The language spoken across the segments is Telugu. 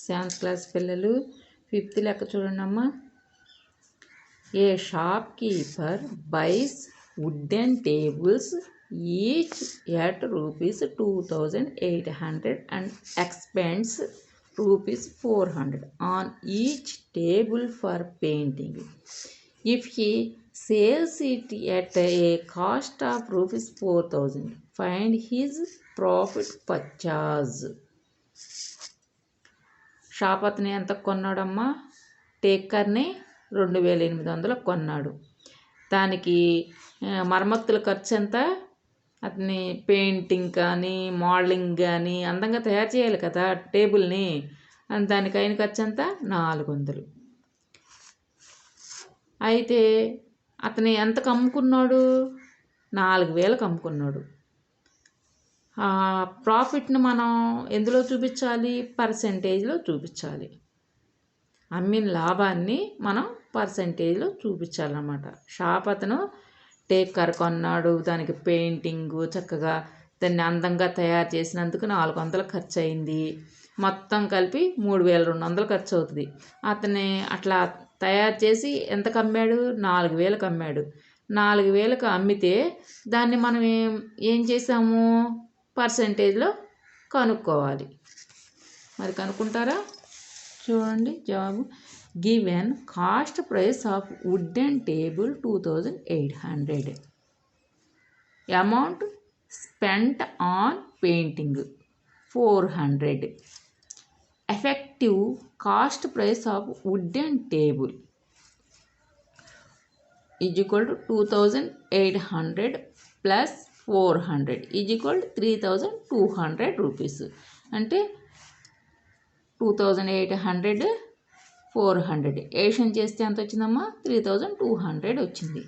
సెవెంత్ క్లాస్ పిల్లలు ఫిఫ్త్ లెక్క చూడండి అమ్మా. A shop keeper buys wooden tables each at rupees 2800 and expends rupees 400 on each table for painting. If he sells it at a cost of rupees 4000, find his profit purchase. Shop అతను ఎంత కొన్నాడమ్మా? టేకర్ని 2800 కొన్నాడు. దానికి మరమ్మతుల ఖర్చు ఎంత? అతని పెయింటింగ్ కానీ మోడలింగ్ కానీ అందంగా తయారు చేయాలి కదా టేబుల్ని. దానికి అయిన ఖర్చు ఎంత? 400. అయితే అతను ఎంతకు అమ్ముకున్నాడు? 4000కి అమ్ముకున్నాడు. ప్రాఫిట్ని మనం ఎందులో చూపించాలి? పర్సెంటేజ్లో చూపించాలి. అమ్మిన లాభాన్ని మనం పర్సెంటేజ్లో చూపించాలన్నమాట. షాప్ అతను టేకర్ కొన్నాడు, దానికి పెయింటింగు చక్కగా దాన్ని అందంగా తయారు చేసినందుకు 400 ఖర్చు అయింది. మొత్తం కలిపి 3200 ఖర్చు అవుతుంది. అతన్ని అట్లా తయారు చేసి ఎంతకు అమ్మాడు? 4000కి అమ్మాడు. 4000కి అమ్మితే దాన్ని మనం ఏం చేసాము? పర్సెంటేజ్లో కనుక్కోవాలి. మరి కనుక్కుంటారా? చూడండి జవాబు. Given cost price of wooden table 2800, amount spent on painting 400, effective cost price of wooden table is equal to 2800 plus 400 is equal to 3200 rupees. అంటే 2800 400 ఏషన్ చేస్తే ఎంత వచ్చిందమ్మా? 3200 వచ్చింది.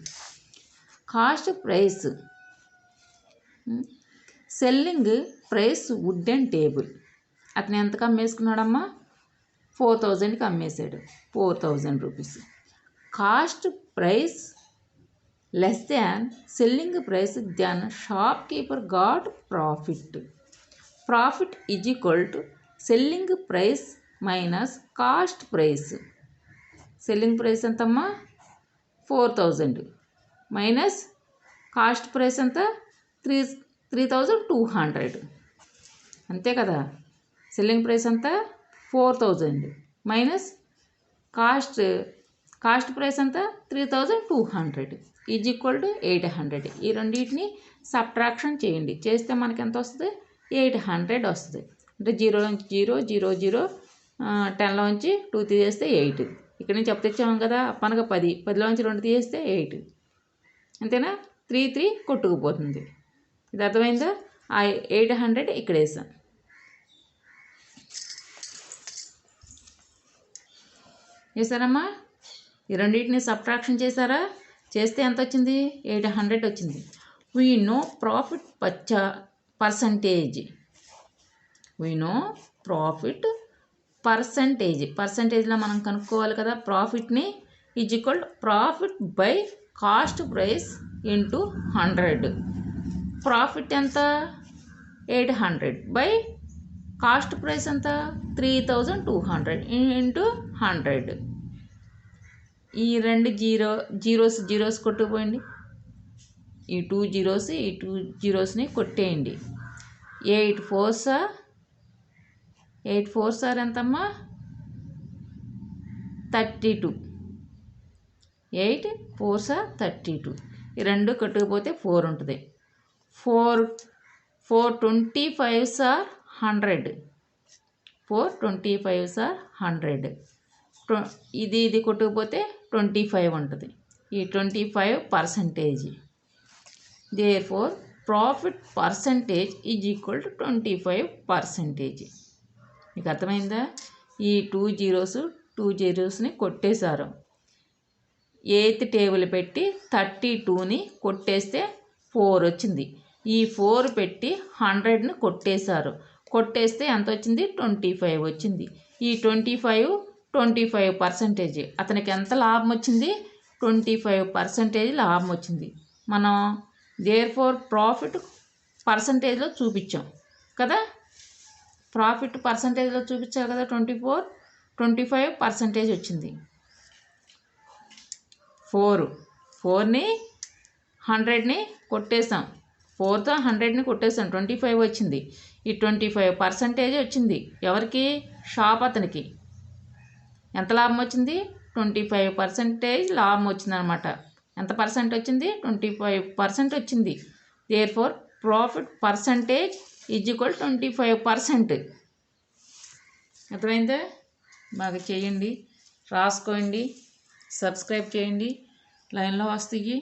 Cost price selling price wooden table అతను ఎంతకు అమ్మేసుకున్నాడమ్మా? 4000కి అమ్మేశాడు. 4000 rupees. Cost price less than selling price then shopkeeper got profit. Profit is equal to selling price minus cost price. Selling price ఎంతమ్మా? 4000 మైనస్ కాస్ట్ ప్రైస్ ఎంత? 3200. అంతే కదా. సెల్లింగ్ ప్రైస్ ఎంత? 4000 మైనస్ కాస్ట్ ప్రైస్ ఎంత? 3200 ఈజ్ ఈక్వల్ టు 800. ఈ రెండింటిని సబ్ట్రాక్షన్ చేయండి. చేస్తే మనకి ఎంత వస్తుంది? 800 వస్తుంది. అంటే 0 నుంచి 0, 0, 0, 10లోంచి 2 తీసేస్తే 8. ఇక్కడ నుంచి తెచ్చాము కదా అప్పనగా 10, 10లోంచి 2 తీసేస్తే 8. అంతేనా? 3, 3 కొట్టుకుపోతుంది. ఇది అర్థమైందా? ఆ 800 ఇక్కడ వేసాం. వేసారమ్మా? ఈ రెండింటిని సబ్ట్రాక్షన్ చేశారా? చేస్తే ఎంత వచ్చింది? 800 వచ్చింది. We know profit percentage. We know profit పర్సంటేజ్లో మనం కనుక్కోవాలి కదా ప్రాఫిట్ని. Is equal profit by cost price into 100. Profit ఎంత? 800 బై కాస్ట్ ప్రైస్ ఎంత? 3200 ఇంటూ 100. ఈ రెండు జీరోస్ కొట్టుకుపోయింది. ఈ 2 zeros ఈ 2 zeros కొట్టేయండి. 8 4s ఎంతమ్మా? 32. 8 4s 32. ఈ రెండు కొట్టుకుపోతే 4 ఉంటుంది. 4 25s 100. 4 25s 100. ఇది కొట్టుకుపోతే 25 ఉంటుంది. ఈ 25%. Therefore, profit percentage is equal to 25%. మీకు అర్థమైందా? ఈ 2 zeros కొట్టేశారు. 8th టేబుల్ పెట్టి 32ని కొట్టేస్తే 4 వచ్చింది. ఈ 4 పెట్టి 100ని కొట్టేశారు. కొట్టేస్తే ఎంత వచ్చింది? 25 వచ్చింది. ఈ 25% అతనికి ఎంత లాభం వచ్చింది? 25% లాభం వచ్చింది. మనం దేర్ఫోర్ ప్రాఫిట్ పర్సంటేజ్లో చూపించాం కదా. ప్రాఫిట్ పర్సంటేజ్లో చూపించాలి కదా, 25% వచ్చింది. 4ని 100ని కొట్టేసాం, 4తో 100ని కొట్టేసాం, 25 వచ్చింది. ఈ 25% వచ్చింది ఎవరికి? షాప్ అతనికి. ఎంత లాభం వచ్చింది? 25% లాభం వచ్చింది అనమాట. ఎంత పర్సెంట్ వచ్చింది? 25% వచ్చింది. Therefore profit percentage is equal 25%. అర్థమైందా? బాగా చేయండి, రాసుకోండి, సబ్స్క్రైబ్ చేయండి, లైన్లో వస్తాయి.